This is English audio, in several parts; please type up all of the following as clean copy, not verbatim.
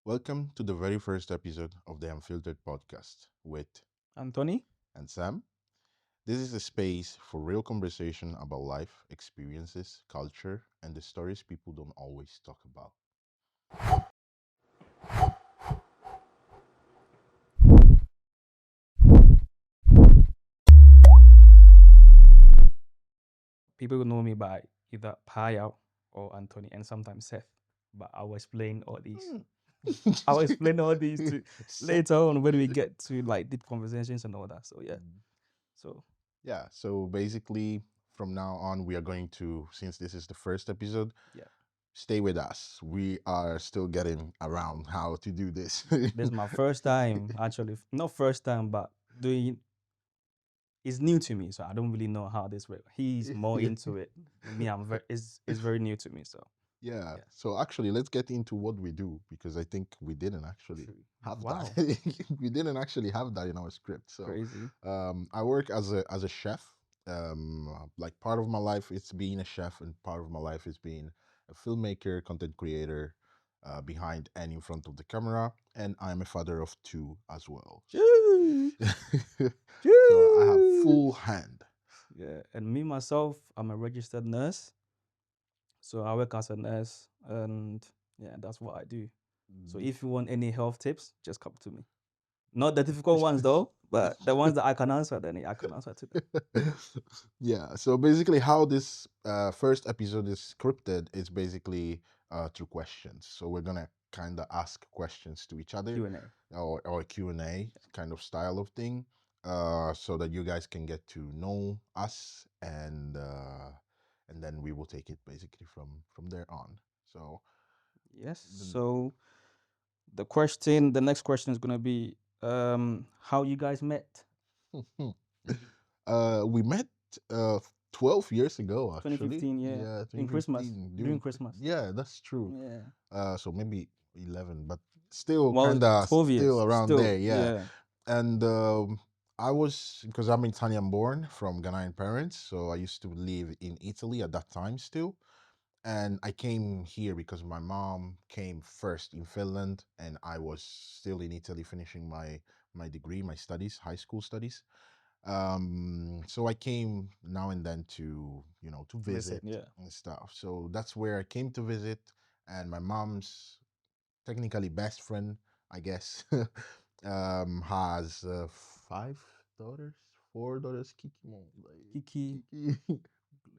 Welcome to the very first episode of the Unfiltered Podcast with Anthony? and Sam. This is a space for real conversation about life, experiences, culture, and the stories people don't always talk about. People know me by either Paya or Anthony and sometimes Seth. But I'll explain all these. I'll explain all these to So- later on when we get to like deep conversations and all that. So yeah. So yeah, so basically from now on we are going to, since this is the first episode, yeah. stay with us. We are still getting around how to do this. This is my first time actually. Not first time, but doing it's new to me, so I don't really know how this works. He's more into it. Me, I'm very it's very new to me. So Yeah. yeah. So actually, let's get into what we do because I think we didn't actually True. have Wow. that. We didn't actually have that in our script. So Crazy. I work as a chef. Like part of my life it's being a chef, and part of my life is being a filmmaker, content creator, behind and in front of the camera, and I'm a father of two as well. Choo! So I have full Choo! hand. Yeah, and me myself, I'm a registered nurse. So I work as a nurse, and yeah, that's what I do. So if you want any health tips, just come to me. Not the difficult ones though, but the ones that I can answer, then I can answer to them. Yeah, so basically how this first episode is scripted is basically through questions. So we're gonna kind of ask questions to each other, Q&A. or Q&A kind of style of thing, so that you guys can get to know us, and then we will take it basically from there on. So Yes. the, So the next question is gonna be how you guys met. we met uh 12 years ago actually. 2015, yeah. Yeah, In Christmas. 2015 During Christmas. yeah, that's true. Yeah. So maybe 11, but still Well, kind of 12 still years. around Still, there, yeah. yeah. And I was, because I'm Italian born from Ghanaian parents, so I used to live in Italy at that time still. And I came here because my mom came first in Finland, and I was still in Italy finishing my degree, my studies, high school studies. So I came now and then to, to Visit, visit yeah. and stuff. So that's where I came to visit, and my mom's technically best friend, I guess, has five daughters, four daughters. Kiki, Kiki,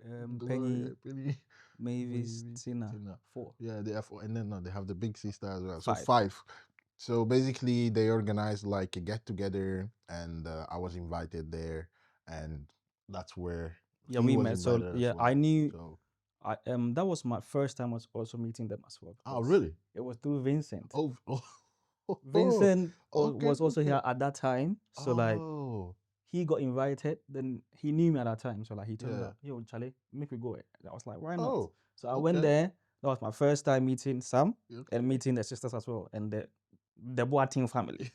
Penny, Gloria, Penny, Mavis, Mavis, Tina. Tina. 4, Yeah, they have, and then they have the big sister as well. So 5. five. So basically, they organized like a get together, and I was invited there, and that's where Yeah, he we was met. So invited as yeah, I well. knew. So, I that was my first time was also meeting them as well oh, because really? it was through Vincent. Oh, oh, Vincent okay, was also okay. here at that time. So like Oh, he got invited, then he knew me at that time. So like he told me yeah. that, yo, Charlie, make we go. And I was like, why not? Oh, So I went okay. there. That was my first time meeting Sam and Okay. meeting the sisters as well and the Boateng family.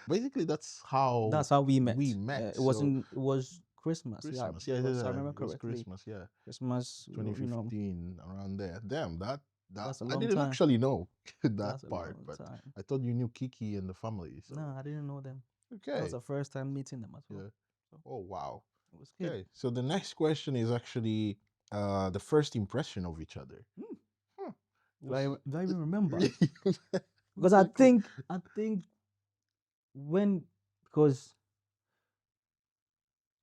Basically, that's how That's how we met. we met. So It was Christmas. Yeah, Christmas, yeah, it yeah, was. I yeah, remember it was correctly. Christmas, yeah, Christmas. You know, 2015 around there. Damn, that that's a I long didn't time. actually know that That's a part, long but time. I thought you knew Kiki and the family. So No, I didn't know them. That was okay, the first time meeting them as well. yeah. So Oh wow. it was good. Okay, so the next question is actually the first impression of each other. Hmm. Huh. Do I even remember? Really? Because Exactly. I think when because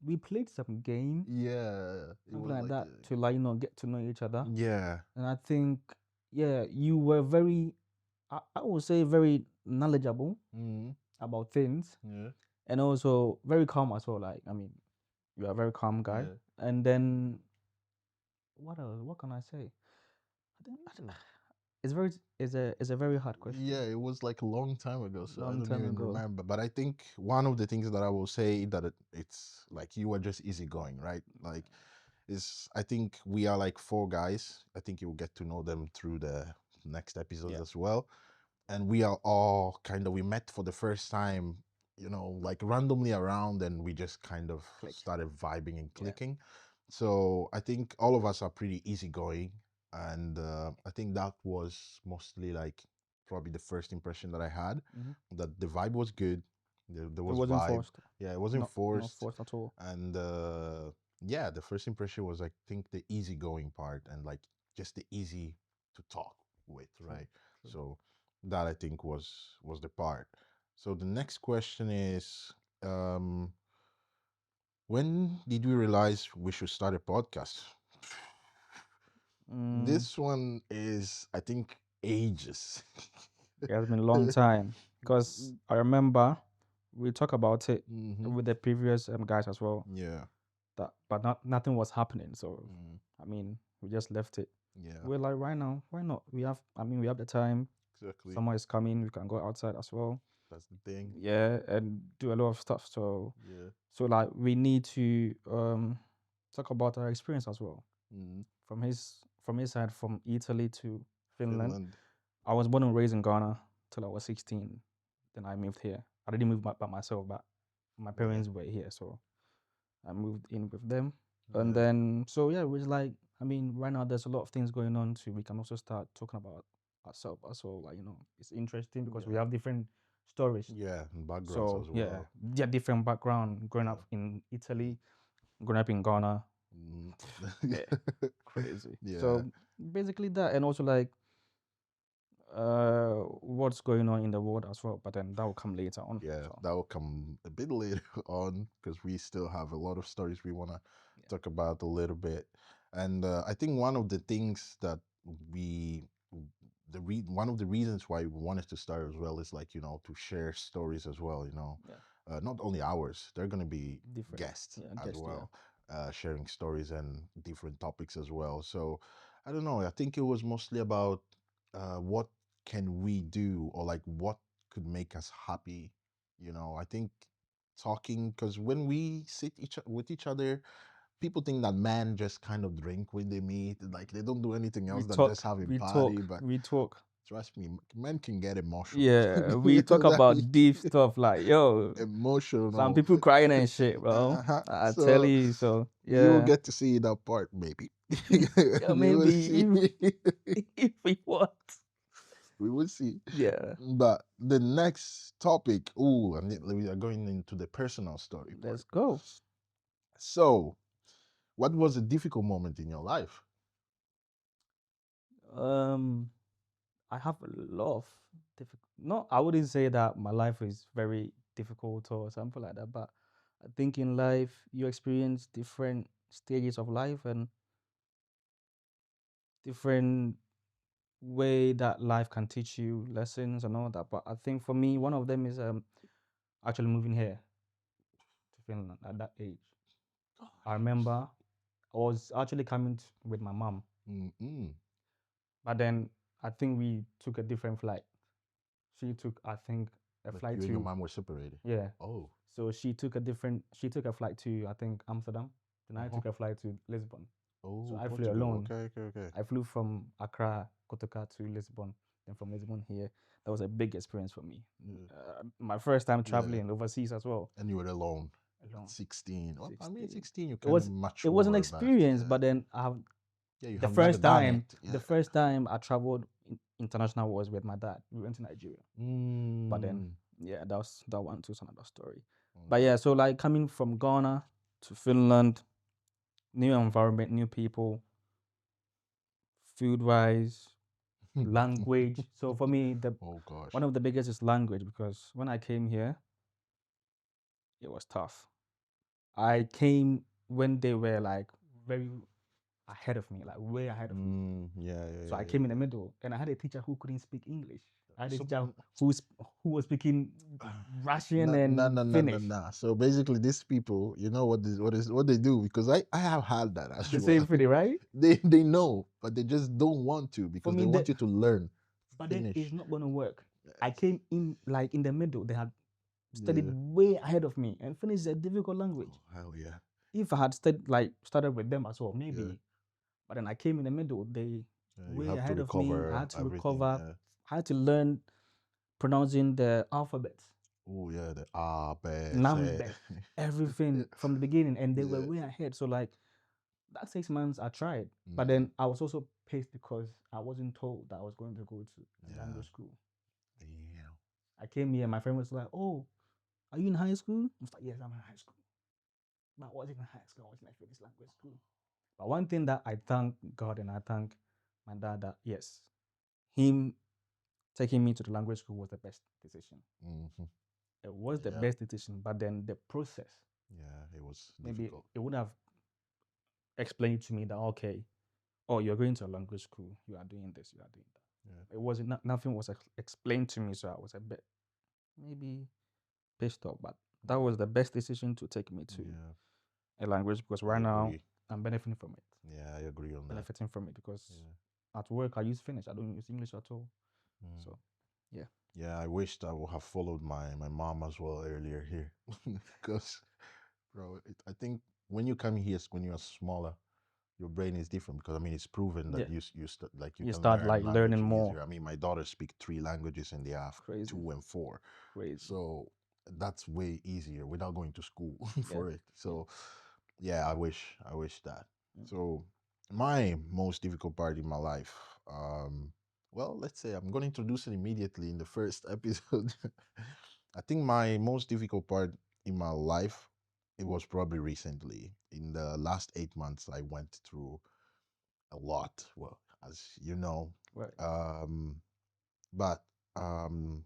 we played some game, Yeah, it something was like like that, to like get to know each other. yeah. And I think yeah, you were very I would say very knowledgeable Mm, about things yeah, and also very calm as well. Like I mean, you are a very calm guy. yeah. And then what else? What can I say? I don't, it's a very hard question. Yeah, it was like a long time ago, so I Long don't time even ago. remember. But I think one of the things that I will say that it's like you were just easygoing, right? Like, is I think we are like four guys. I think you'll get to know them through the next episodes Yeah. as well. And we are all kind of we met for the first time, like randomly around, and we just kind of Click. started vibing and Yeah. clicking. So I think all of us are pretty easygoing, and I think that was mostly like probably the first impression that I had. Hmm. That the vibe was good. There It was wasn't vibe. forced. Yeah, it wasn't Not forced. forced at all. And yeah, the first impression was, I think, the easygoing part, and like just the easy to talk with, True. right? True. So that, I think, was the part. So the next question is, um, when did we realize we should start a podcast? Mm, This one is, I think, ages. it has been a long time because I remember we talked about it Mm-hmm. with the previous guys as well. Yeah. That, but nothing was happening. So Mm, I mean, we just left it. yeah. We're like, right now, why not? I mean, we have the time. Exactly. Summer is coming. We can go outside as well. That's the thing. Yeah, and do a lot of stuff. Yeah. So like we need to talk about our experience as well. Mm, From his side, from Italy to Finland. Finland. I was born and raised in Ghana till I was 16. Then I moved here. I didn't move by myself, but my Yeah. parents were here, so I moved in with them. And Yeah. then so yeah, it was like, I mean, right now there's a lot of things going on, so we can also start talking about ourselves as well. Like, it's interesting because we Yeah. have different stories. Yeah. And backgrounds So as yeah, well. different background. Growing Yeah. up in Italy, growing up in Ghana, Mm. yeah, crazy. Yeah. So basically that, and also like what's going on in the world as well. But then that will come later on. Yeah. So That will come a bit later on, because we still have a lot of stories we want to yeah. talk about a little bit. And I think one of the things that we one of the reasons why we wanted to start as well is, like, to share stories as well, Yeah, not only ours, they're going to be different. guests Yeah, as guest. Yeah, well, sharing stories and different topics as well. So I don't know, I think it was mostly about what can we do, or like what could make us happy. I think talking, because when we sit with each other, people think that men just kind of drink when they meet, like they don't do anything we else than just talk, having we party. talk, But we talk. trust me, men can get emotional. Yeah, we talk about deep stuff like, yo, some Emotional. people crying and shit, bro. Uh-huh. I tell So you. So you will yeah, get to see that part, maybe. yeah, We will maybe see. if we want. We will see. Yeah, But the next topic, ooh, and we are going into the personal story part. let's go. So, what was a difficult moment in your life? Um, I have a lot of difficult. No, I wouldn't say that my life is very difficult or something like that, but I think in life you experience different stages of life and different way that life can teach you lessons and all that. But I think for me, one of them is actually moving here to Finland at that age. I remember I was actually coming with my mom, Mm-mm. but then I think we took a different flight. She took, I think, a Like flight you and your to, mom were separated. yeah. Oh. So she took a flight to, I think, Amsterdam. Then I Uh-huh. took a flight to Lisbon. So Oh, I flew Portugal. alone. Okay, okay, okay. I flew from Accra, Kotoka to Lisbon. Then from Lisbon here, that was a big experience for me. Yeah. My first time Yeah. traveling overseas as well, And you were alone at alone. 16. Well, I mean, 16. 16, you're It kind of was it was an mature, but experience, yeah. but then I have Yeah, you the have never first done time it. the Yeah. first time I traveled international was with my dad. We went to Nigeria. But then Mm. yeah, that one too is another story. But Mm. yeah, so like coming from Ghana to Finland, new environment, new people, food wise, language. So for me, the Oh gosh. one of the biggest is language because when I came here, it was tough. I came when they were like very ahead of me, like way ahead of me. Yeah, yeah, So I yeah, came in the middle, and I had a teacher who couldn't speak English. I had a So, teacher who was speaking Russian no, no, and no, no, no, Finnish. no. So basically, these people, you know what they do, because I have had that as The well. same Finnish, right? They know, but they just don't want to, For because me, they want you to learn but then it's Finnish. not gonna work. I Yes. came in like in the middle. They had studied Yeah. way ahead of me, and Finnish is a difficult language. Oh hell yeah. If I had started with them as well, Yeah. maybe. But then I came in the middle. They Yeah, you way have to ahead of me. I recover had to everything. recover. Yeah. I had to learn pronouncing the alphabet, Oh yeah, the say. numbers, everything from the beginning, and they were Yeah. way ahead. So like that 6 months, I tried, but Mm, then I was also paced because I wasn't told that I was going to go to a yeah. language school. Yeah. I came here, my friend was like, "Oh, are you in high school?" I was like, "Yes, I'm in high school." But I wasn't in high school, I was in a Finnish language school. But one thing that I thank God and I thank my dad that yes, him taking me to the language school was the best decision. Hmm. It was the Yeah. best decision, but then the process, Yeah. It was maybe difficult. it would have explained to me that okay, oh, you're going to a language school, you are doing this, you are doing Yeah. that. It wasn't nothing was explained to me, so I was a bit maybe pissed off. But that Mm. was the best decision to take me to Yeah. a language because I right now agree. I'm benefiting from it. Yeah, I agree on that. Benefiting from it because Yeah. at work I use Finnish. I don't use English at all. Mm. So yeah, Yeah, I wished I would have followed my mom as well earlier here, because, bro, I think when you come here, when you're smaller, your brain is different because I mean it's proven yeah. that like you You can start learn like learning language more. easier. I mean, my daughter speak three languages and they have Crazy, 2 and 4, crazy. so that's way easier without going to school Yeah, for it. yeah. So yeah, I wish that. Mm. So my most difficult part in my life, well, let's say I'm going to introduce it immediately in the first episode. I think my most difficult part in my life, it was probably recently. In the last 8 months, I went through a lot. Well, as you know, Right. um, but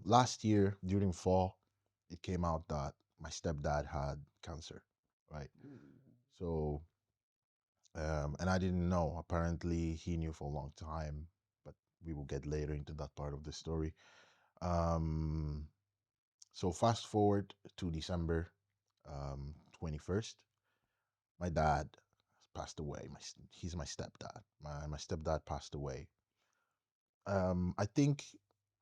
last year during fall, it came out that my stepdad had cancer, right? Ooh. So, and I didn't know. Apparently, he knew for a long time, but we will get later into that part of the story. Um, so fast forward to December 21st, my dad passed away. He's my stepdad. My stepdad passed away. I think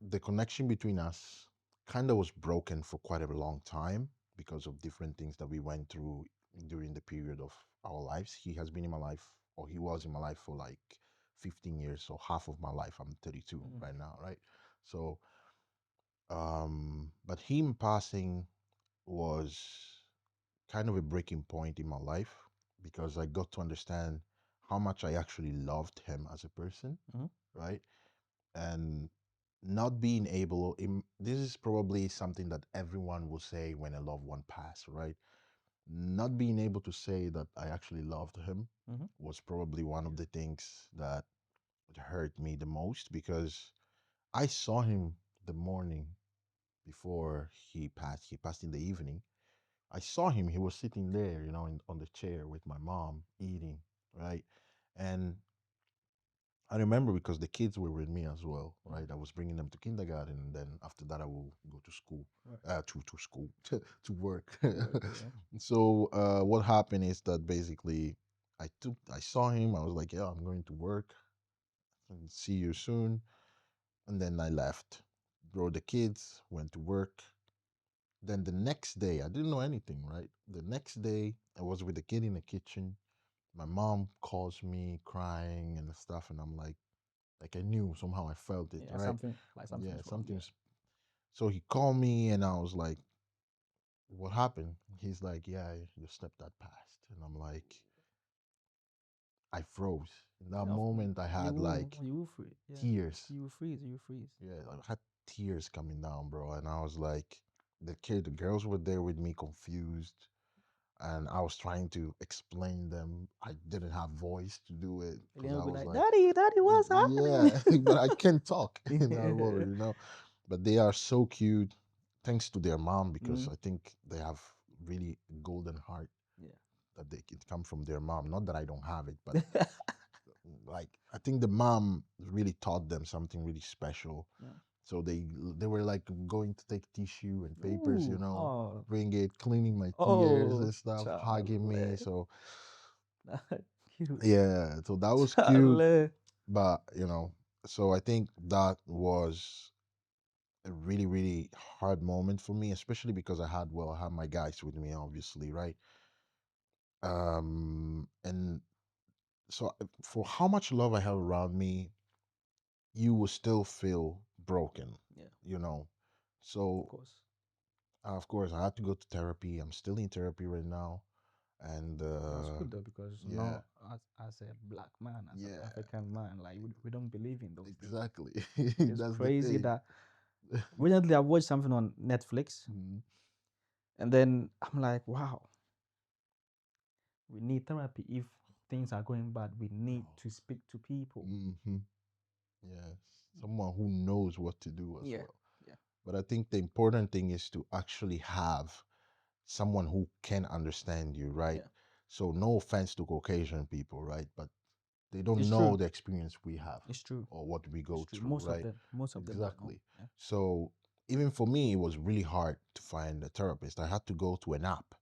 the connection between us kind of was broken for quite a long time because of different things that we went through during the period of our lives. He has been in my life, or he was in my life for like 15 years, so half of my life. I'm 32 Mm. right now, right? So, but him passing was kind of a breaking point in my life because I got to understand how much I actually loved him as a person, Mhm. right? And not being able, this is probably something that everyone will say when a loved one pass, right? Not being able to say that I actually loved him Mhm. was probably one of the things that hurt me the most because I saw him the morning before he passed. He passed in the evening. I saw him. He was sitting there, on the chair with my mom eating, right? And I remember because the kids were with me as well, Mm. right? I was bringing them to kindergarten, and then after that, I will go to school, Right. to school, to work. To work. Yeah. So what happened is that basically, I saw him. I was like, yeah, I'm going to work, and see you soon. And then I left, brought the kids, went to work. Then the next day, I didn't know anything, right? The next day, I was with the kid in the kitchen. My mom calls me crying and stuff, and I'm like I knew somehow I felt it, Yeah. right? Something like Yeah, something's wrong. Yeah. something's. So he called me, and I was like, "What happened?" He's like, "Yeah, your stepdad passed," and I'm like, I froze. In that Yeah. moment, I You had will. like You will freeze. Yeah. tears. You will freeze. You will freeze. Yeah, I had tears coming down, bro, and I was like, the girls were there with me, confused, and I was trying to explain them. I didn't have voice to do it And because then I will be was like, like, "Daddy, Daddy, what's happening?" yeah, but I can't talk in that Yeah. moment. But they are so cute, thanks to their mom, because Mm. I think they have really golden heart Yeah. that they it come from their mom. Not that I don't have it, but like I think the mom really taught them something really special. Yeah. So they were like going to take tissue and papers, Ooh. Oh. bring it, cleaning my tears Oh. and stuff, hugging me. Charlie. So Cute. yeah, so that was cute. Charlie. But so I think that was a really, really hard moment for me, especially because I had my guys with me, obviously, right? And so for how much love I have around me, you will still feel broken, Yeah. you know. Of So course. of course I had to go to therapy. I'm still in therapy right now, and That's good though because yeah, not as a black man, as an yeah, African man, like we don't believe in those things. exactly. It is That's the crazy thing. that Recently, I watched something on Netflix, Mm, and then I'm like, wow, we need therapy. If things are going bad, we need oh. to speak to people. Mm-hmm. Yes, someone who knows what to do as Yeah, well. yeah, But I think the important thing is to actually have someone who can understand you, right? yeah. So no offense to Caucasian people, right? But they don't It's know true. the experience we have It's true. or what we It's go true. through, right? Most of them don't know. Exactly. Yeah, So even for me, it was really hard to find a therapist. I had to go to an app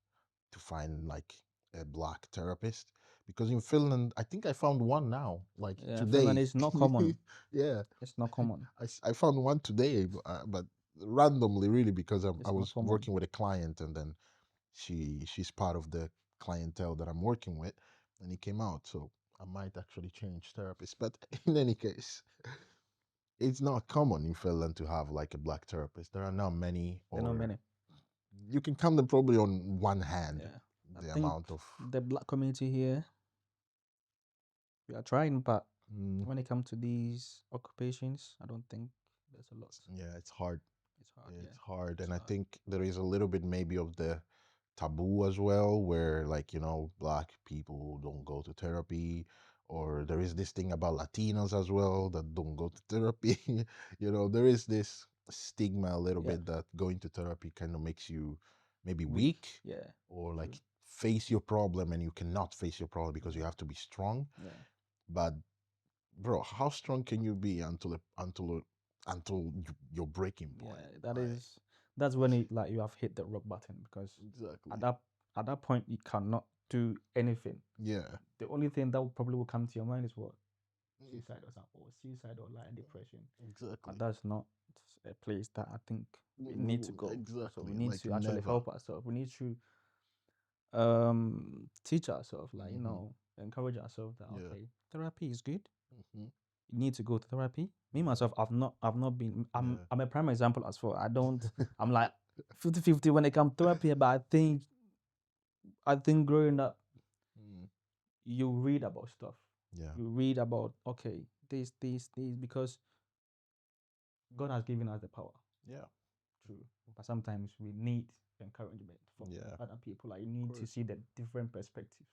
to find like a black therapist because in Finland, I think I found one now, like yeah. Finland today. is not common. Yeah, It's not common. I found one today, but randomly, really, because I It's not was common. working with a client, and then she's part of the clientele that I'm working with, and he came out. So I might actually change therapist. But in any case, it's not common in Finland to have like a black therapist. There are not many, There are not or many. you can count them probably on one hand. Yeah, I The think amount of the black community here, we are trying, but mm, when it comes to these occupations, I don't think there's a lot. yeah, it's hard. It's hard. Yeah, Yeah, it's hard, it's and I hard. think there is a little bit maybe of the taboo as well, where like black people don't go to therapy, or there is this thing about Latinos as well that don't go to therapy. There is this stigma a little Yeah, bit that going to therapy kind of makes you maybe weak. weak, Yeah, or true. like face your problem, and you cannot face your problem because you Yeah, have to be strong. yeah, But bro, how strong can you be until your breaking yeah. point, That right? is that's when it like you have hit the rock bottom because Exactly. at that at that point you cannot do anything. Yeah. The only thing that will probably will come to your mind is what Mm, suicide or something, or suicide or like depression. exactly. But that's not a place that I think we need to go. So Exactly. we need Like to actually never. help ourselves. We need to teach ourselves, like Hmm. encourage ourselves that Yeah. okay, therapy is good. Hmm. You need to go to therapy. Me Yeah. myself, I've not been. I'm Yeah. I'm a prime example as well. I don't. I'm like 50-50 when it comes to therapy. But I think growing up, Mm, you read about stuff. yeah. You read about okay, this because God has given us the power. Yeah. True. But sometimes we need encouragement from Yeah. Of other people. Like you need to course. see the different perspectives.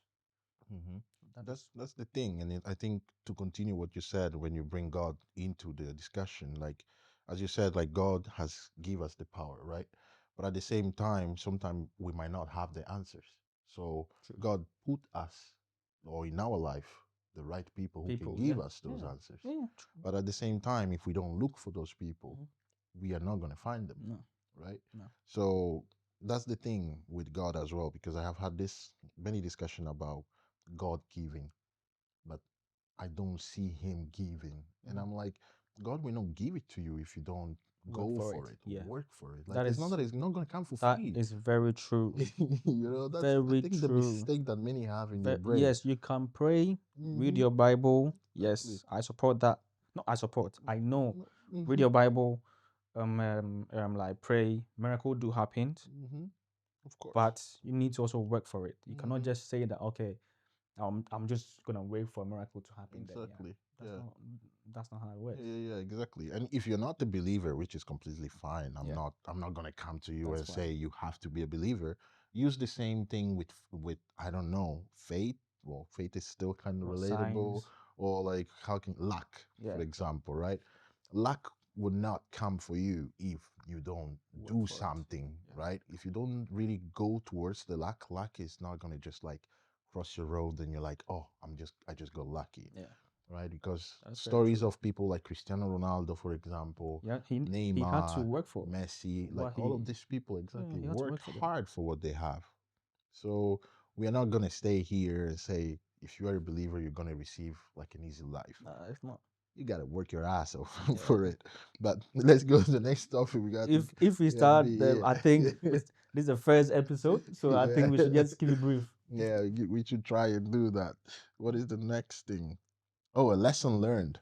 Hmm. That is That's the thing, and I think to continue what you said when you bring God into the discussion, like as you said, like God has give us the power, right? But at the same time, sometimes we might not have the answers. So true. God put us, or in our life, the right people who can People, give yeah, us those yeah, answers. yeah, true. But at the same time, if we don't look for those people, Mhm. we are not going to find them, No, right? no. So that's the thing with God as well, because I have had this many discussion about God giving, but I don't see Him giving, and Mhm. I'm like, God will not give it to you if you don't Work go for it. for it, Yeah, work for it. Like that it's not is that it's not going to come for that free. is very true. That's I Very think the true. mistake that many have in their brain. Yes, you can pray, read Mm-hmm. your Bible. Exactly. Yes, I support that. No, I support. I know. Read Mm-hmm. your Bible. Like pray. Miracle do happen, Mm-hmm. Of course. but you need to also work for it. You cannot Mm-hmm. just say that okay, I'm just gonna wait for a miracle to happen. Then yeah, Exactly. that's Yeah. not that's not how it Yeah, works. yeah, yeah, exactly. And if you're not a believer, which is completely fine, Yeah, I'm not gonna come to you that's and say fine. you have to be a believer. Use the same thing with I don't know, faith. Well, faith is still kind of Or relatable, signs. or like how can luck, for Yeah, example, right? Luck would not come for you if you don't work do for it. something, Yeah, right? If you don't really go towards the luck is not gonna just like cross your road and you're like, oh, I just got lucky, yeah, right? Because that's very stories true. of people like Cristiano Ronaldo, for example, Yeah, he had to Neymar, work for Messi, like what all he. of these people Yeah, exactly he had to worked work for them. hard for what they have. So we are not gonna stay here and say if you are a believer, you're gonna receive like an easy life. Nah, it's not. You gotta work your ass off for Yeah. it. But let's go to the next topic. If we We gotta start, be I think this is the first episode, so I yeah. think we should just keep it brief. Yeah, we should try and do that. What is the next thing? Oh, a lesson learned.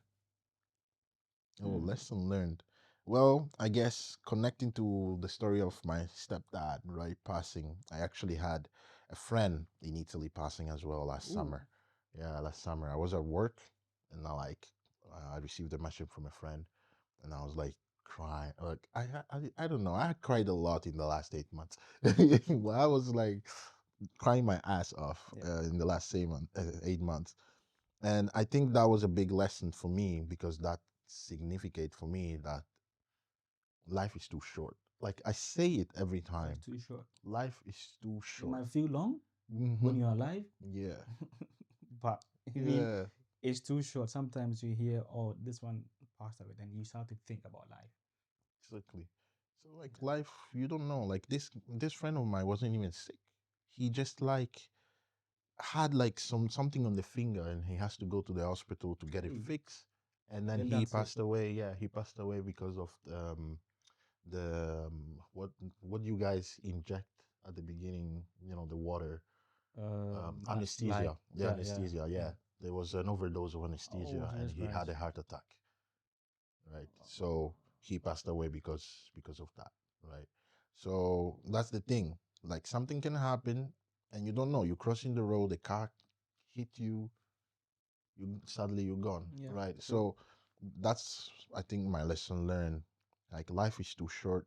Oh, Hmm. lesson learned. Well, I guess connecting to the story of my stepdad, right, passing, I actually had a friend in Italy passing as well last Ooh. summer. Yeah, last summer. I was at work and I received a message from a friend and I was like, cry. Like I don't know. I cried a lot in the last 8 months. Well, I was like crying my ass off Yeah. in the last 8 months, and I think that was a big lesson for me because that significate for me that life is too short. Like I say it every Life time. too short. Life is too It short. might feel long Hmm. when you're alive, Yeah. but even Yeah. it's too short. Sometimes you hear, "Oh, this one passed away," then you start to think about life. Exactly. So like Yeah. life, you don't know. Like this friend of mine wasn't even sick. He just like had like something on the finger and he has to go to the hospital to get it Hey, fixed. And then then he that's it. passed away. Yeah, he passed away because of the what you guys inject at the beginning, the water, Like anesthesia. Yeah, yeah, yeah, anesthesia. yeah. Yeah, there was an overdose of Oh, anesthesia and Jesus he had Christ. a heart attack. Right. So he passed away because of that. Right. So that's the thing. Like something can happen and you don't know. You're crossing the road, a car hit you, you sadly you're gone. Yeah, Right. true. So that's I think my lesson learned. Like life is too short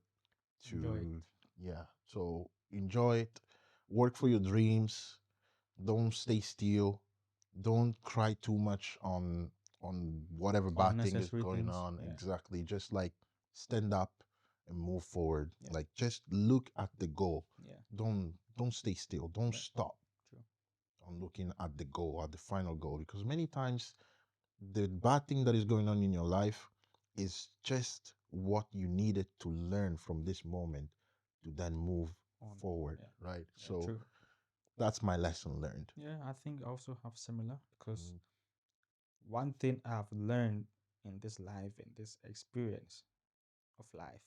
Enjoy it. to yeah. So enjoy it. Work for your dreams. Don't stay still. Don't cry too much on whatever bad thing is Unnecessary going things. on. Yeah, Exactly. Just like stand up and move forward. yeah, Like just look at the goal. yeah, Don't stay still. Don't yeah. stop True. on looking at the goal, at the final goal. Because many times the bad thing that is going on in your life is just what you needed to learn from this moment to then move On. forward. Yeah, Right. yeah, So true. that's my lesson learned. Yeah, I think I also have similar because Mm, one thing I've learned in this life, in this experience of life,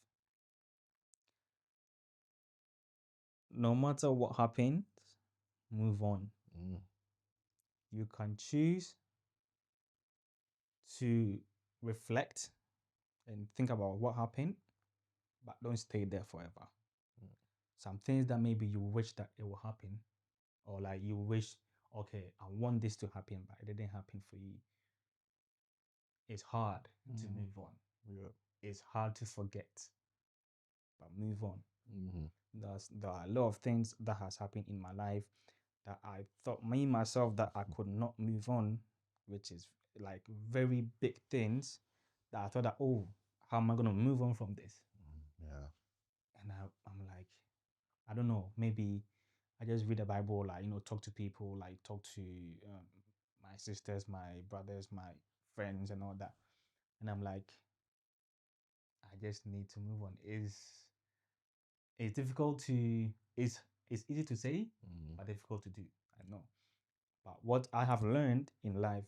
no matter what happens, move on. mm, You can choose to reflect and think about what happened, but don't stay there forever. mm, Some things that maybe you wish that it will happen, or like you wish, okay, I want this to happen, but it didn't happen for you. It's hard to mm, move on. yeah. It's hard to forget, but move on. Mhm, There are a lot of things that has happened in my life that I thought me myself that I could not move on, which is like very big things that I thought that, oh, how am I gonna move on from this? yeah. And I'm like, I don't know, maybe I just read the Bible, like, talk to people, like talk to um, my sisters, my brothers, my friends, and all that. And I'm like, I just need to move on. It's difficult to, it's easy to say, Mm, but difficult to do. I know. But what I have learned in life,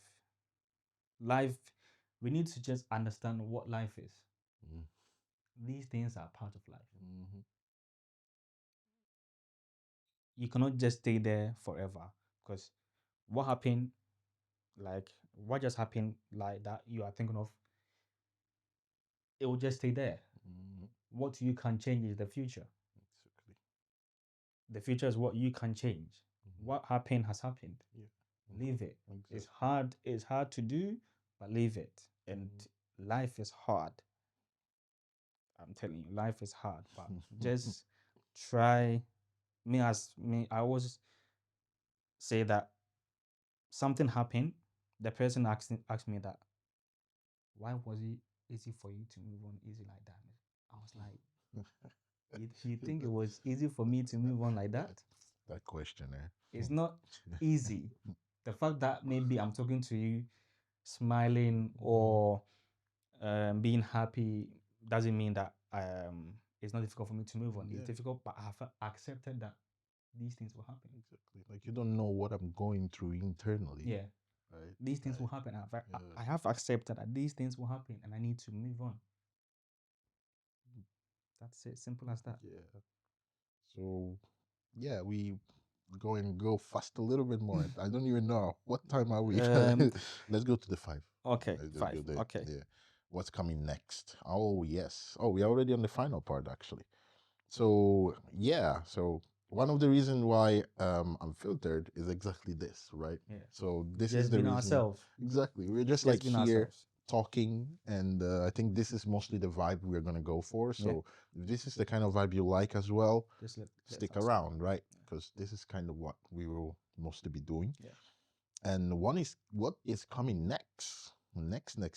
we need to just understand what life is. mm, These things are part of life. mhm, You cannot just stay there forever because what happened, like what just happened, like that you are thinking of, it will just stay there. mhm. What you can change is the future. Exactly. The future is what you can change. Mhm. What happened has happened. Yeah. Leave it. It's Exactly. hard. It's hard to do, but leave it. And Mhm. life is hard. I'm telling you, life is hard. But just try. Me, I always say that something happened. The person asked me that, why was it easy for you to move on easy like that? I was like, you think it was easy for me to move on like that? That question, eh? It's not easy. The fact that maybe I'm talking to you, smiling Mhm. or being happy doesn't mean that it's not difficult for me to move on. It's Yeah, difficult, but I have accepted that these things will happen. exactly. Like you don't know what I'm going through internally, Yeah, right? these things will Like, happen. yeah, I have accepted that these things will happen, and I need to move on. That's it. Simple as that. yeah. So, yeah, we go fast a little bit more. I don't even know what time are we. um. Let's go to the five. Okay. Let's just Five. go there. Okay. Yeah. What's coming next? Oh yes. Oh, we're already on the final part actually. So yeah. So one of the reasons why Unfiltered is exactly this, right? Yeah. So this is Just the being reason ourselves. exactly. We're just Just like being here ourselves. talking, and I think this is mostly the vibe we're gonna go for. Yeah. So if this is the kind of vibe you like as well, Just let stick us know. around, right? Yeah. Because this is kind of what we will mostly be doing. Yeah. And one is what is coming next,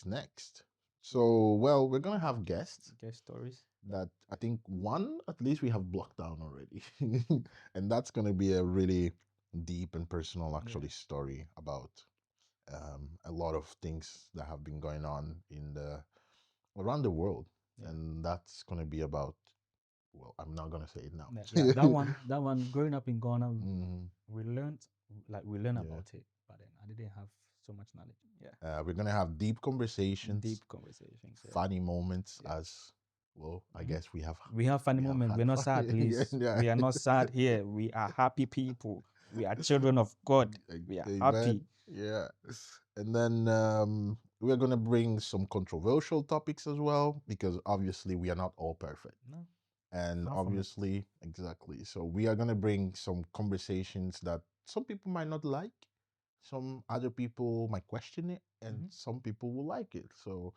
next. So well, we're gonna have guests Guest stories. that I think one at least we have blocked down already, and that's gonna be a really deep and personal actually story about a lot of things that have been going on in the around the world, Yeah. and that's gonna be about. Well, I'm not gonna say it now. Yeah, that one. Growing up in Ghana, Mhm. we learned we learned Yeah. about it, but then I didn't have so much knowledge. Yeah, We're gonna have deep conversations, deep conversations. Yeah, funny moments, yeah. as well. I Mhm. guess We have funny we have moments. had We're not fun. sad, Yeah, please. yeah. We are not sad here. We are happy people. We are children of God. We are Amen. happy. Yeah. And then we're gonna bring some controversial topics as well, because obviously we are not all perfect. No, And far from it. obviously, exactly. So we are gonna bring some conversations that some people might not like, some other people might question it, and Mhm. some people will like it. So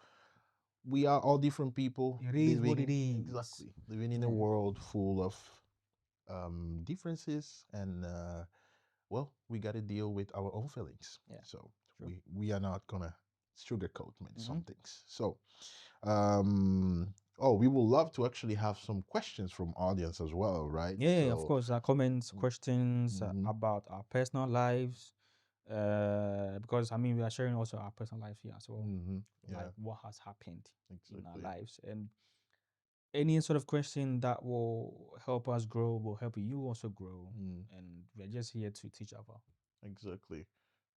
we are all different people It is what it living is. exactly living in a Yeah, world full of differences, and well, we got to deal with our own feelings. yeah, So true. we are not gonna sugarcoat Hmm. some things. So oh, we will love to actually have some questions from audience as well, right? Yeah, of So course. Comments, questions mhm, about our personal lives. Because I mean, we are sharing also our personal life here as well, like yeah, what has happened in our exactly. lives, and any sort of question that will help us grow will help you also grow. Mm, And we're just here to teach other. exactly.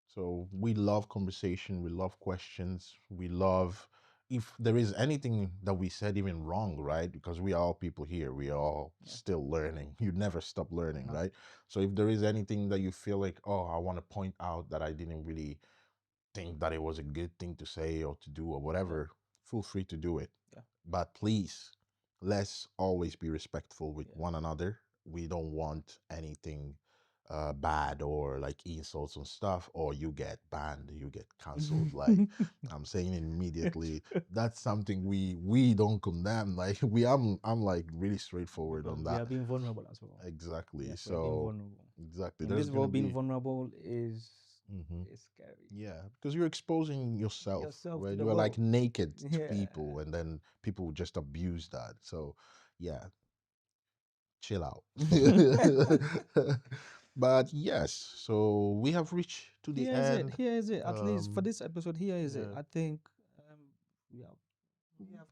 So we love conversation, we love questions, we love if there is anything that we said even wrong, right? Because we are all people here, we are all Yeah. still learning. You never stop learning, No. right? So if there is anything that you feel like, oh, I want to point out that I didn't really think that it was a good thing to say or to do or whatever, feel free to do it. Yeah. But please, let's always be respectful with Yeah. one another. We don't want anything bad or like insults and stuff, or you get banned, you get cancelled. Like I'm saying immediately, that's something we don't condemn. Like I'm like really straightforward Because on we that. are being vulnerable as well. Exactly. Yeah, we are being So vulnerable. exactly, In there's this gonna world, being be. vulnerable is Mhm. scary. Yeah, because you're exposing yourself Yourself to when the you're like world. naked to Yeah. people, and then people just abuse that. So, yeah, chill out. But yes, so we have reached to the Here is it. end. Here is it. At least for Um, this episode, here is it. yeah, I think um, we have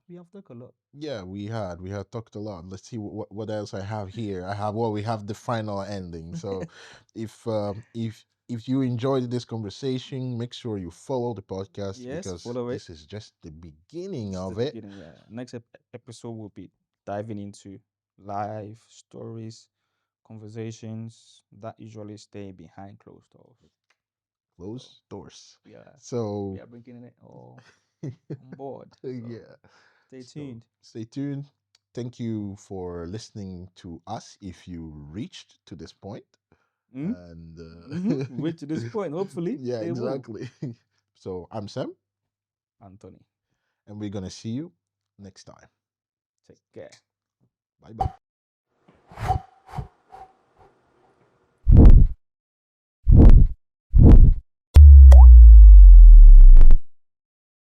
we have talked a lot. yeah, we had talked a lot. Let's see what else I have here. I have well, we have the final ending. So, if you enjoyed this conversation, make sure you follow the podcast, Yes, because follow it. this is just the beginning This is the of it. beginning. Yeah. Next episode will be diving into life stories, conversations that usually stay behind closed doors. So Close doors. we So are bringing it all on board. So yeah. stay So tuned. stay tuned. Thank you for listening to us if you reached to this point. Mm? And Wait to this point. Hopefully yeah, they will. exactly. So I'm Sam, Anthony, and we're gonna see you next time. take care. Bye bye.